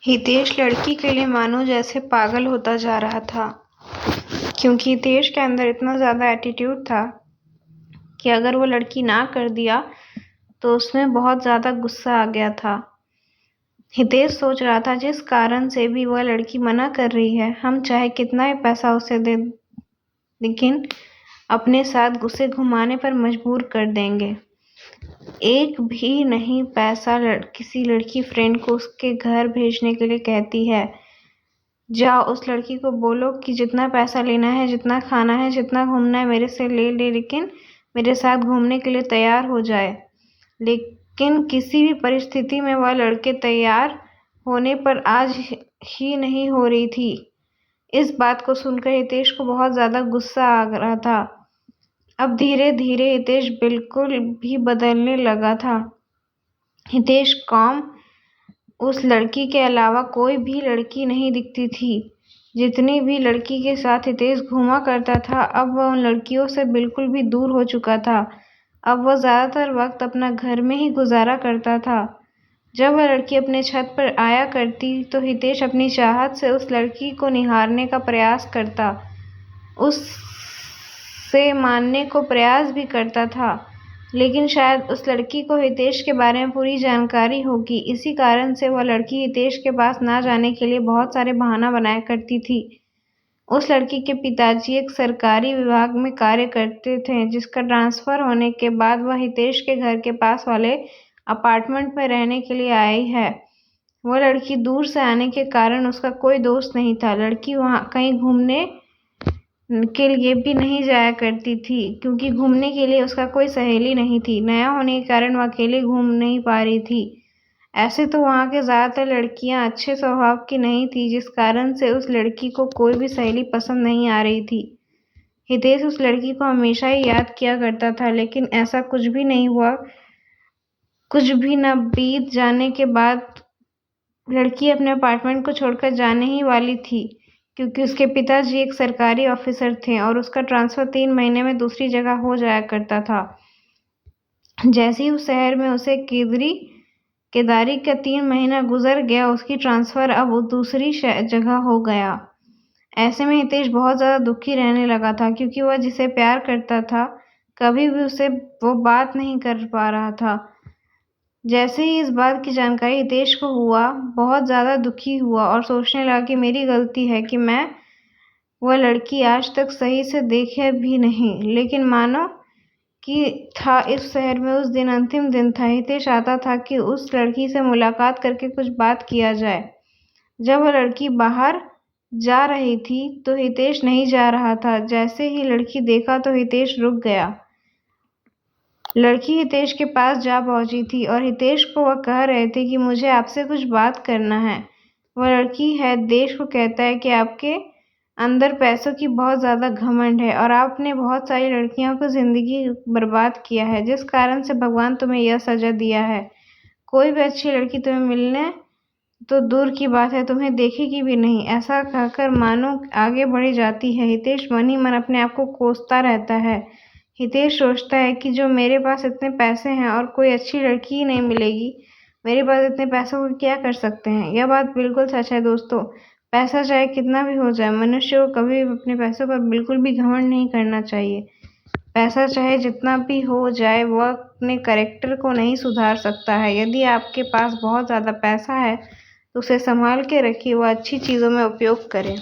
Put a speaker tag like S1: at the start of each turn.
S1: हितेश लड़की के लिए मानो जैसे पागल होता जा रहा था, क्योंकि हितेश के अंदर इतना ज़्यादा एटीट्यूड था कि अगर वो लड़की ना कर दिया तो उसमें बहुत ज़्यादा गुस्सा आ गया था। हितेश सोच रहा था जिस कारण से भी वह लड़की मना कर रही है, हम चाहे कितना ही पैसा उसे दे, लेकिन अपने साथ उसे घुमाने पर मजबूर कर देंगे। एक भी नहीं पैसा किसी लड़की फ्रेंड को उसके घर भेजने के लिए कहती है। जाओ उस लड़की को बोलो कि जितना पैसा लेना है, जितना खाना है, जितना घूमना है मेरे से ले ले, लेकिन मेरे साथ घूमने के लिए तैयार हो जाए। लेकिन किसी भी परिस्थिति में वह लड़के तैयार होने पर आज ही नहीं हो रही थी। इस बात को सुनकर हितेश को बहुत ज़्यादा गुस्सा आ रहा था। अब धीरे धीरे हितेश बिल्कुल भी बदलने लगा था। हितेश कॉम उस लड़की के अलावा कोई भी लड़की नहीं दिखती थी। जितनी भी लड़की के साथ हितेश घूमा करता था, अब वह उन लड़कियों से बिल्कुल भी दूर हो चुका था। अब वह ज़्यादातर वक्त अपना घर में ही गुजारा करता था। जब वह लड़की अपने छत पर आया करती तो हितेश अपनी चाहत से उस लड़की को निहारने का प्रयास करता, उससे मानने को प्रयास भी करता था, लेकिन शायद उस लड़की को हितेश के बारे में पूरी जानकारी होगी। इसी कारण से वह लड़की हितेश के पास ना जाने के लिए बहुत सारे बहाना बनाया करती थी। उस लड़की के पिताजी एक सरकारी विभाग में कार्य करते थे, जिसका ट्रांसफर होने के बाद वह हितेश के घर के पास वाले अपार्टमेंट में रहने के लिए आई है। वह लड़की दूर से आने के कारण उसका कोई दोस्त नहीं था। लड़की वहाँ कहीं घूमने के लिए भी नहीं जाया करती थी, क्योंकि घूमने के लिए उसका कोई सहेली नहीं थी। नया होने के कारण वह अकेले घूम नहीं पा रही थी। ऐसे तो वहाँ के ज़्यादातर लड़कियाँ अच्छे स्वभाव की नहीं थी, जिस कारण से उस लड़की को कोई भी सहेली पसंद नहीं आ रही थी। हितेश उस लड़की को हमेशा ही याद किया करता था, लेकिन ऐसा कुछ भी नहीं हुआ। कुछ भी न बीत जाने के बाद लड़की अपने अपार्टमेंट को छोड़कर जाने ही वाली थी, क्योंकि उसके पिताजी एक सरकारी ऑफिसर थे और उसका ट्रांसफ़र 3 महीने में दूसरी जगह हो जाया करता था। जैसे ही उस शहर में उसे केदारी का 3 महीना गुजर गया, उसकी ट्रांसफ़र अब दूसरी जगह हो गया। ऐसे में हितेश बहुत ज़्यादा दुखी रहने लगा था, क्योंकि वह जिसे प्यार करता था कभी भी उसे वो बात नहीं कर पा रहा था। जैसे ही इस बात की जानकारी हितेश को हुआ, बहुत ज़्यादा दुखी हुआ और सोचने लगा कि मेरी गलती है कि मैं वह लड़की आज तक सही से देखे भी नहीं। लेकिन मानो कि था इस शहर में उस दिन अंतिम दिन था। हितेश चाहता था कि उस लड़की से मुलाकात करके कुछ बात किया जाए। जब वह लड़की बाहर जा रही थी तो हितेश नहीं जा रहा था। जैसे ही लड़की देखा तो हितेश रुक गया। लड़की हितेश के पास जा पहुंची थी और हितेश को वह कह रहे थे कि मुझे आपसे कुछ बात करना है। वह लड़की है देश को कहता है कि आपके अंदर पैसों की बहुत ज़्यादा घमंड है और आपने बहुत सारी लड़कियों को ज़िंदगी बर्बाद किया है, जिस कारण से भगवान तुम्हें यह सज़ा दिया है। कोई भी अच्छी लड़की तुम्हें मिलने तो दूर की बात है, तुम्हें देखेगी भी नहीं। ऐसा कहकर मानो आगे बढ़ी जाती है। हितेश मन ही मन अपने आप को कोसता रहता है। हितेश सोचता है कि जो मेरे पास इतने पैसे हैं और कोई अच्छी लड़की ही नहीं मिलेगी, मेरे पास इतने पैसों को क्या कर सकते हैं। यह बात बिल्कुल सच है दोस्तों। पैसा चाहे कितना भी हो जाए, मनुष्य को कभी भी अपने पैसों पर बिल्कुल भी घमंड नहीं करना चाहिए। पैसा चाहे जितना भी हो जाए, वह अपने कैरेक्टर को नहीं सुधार सकता है। यदि आपके पास बहुत ज़्यादा पैसा है तो उसे संभाल के रखिए, वह अच्छी चीज़ों में उपयोग करें।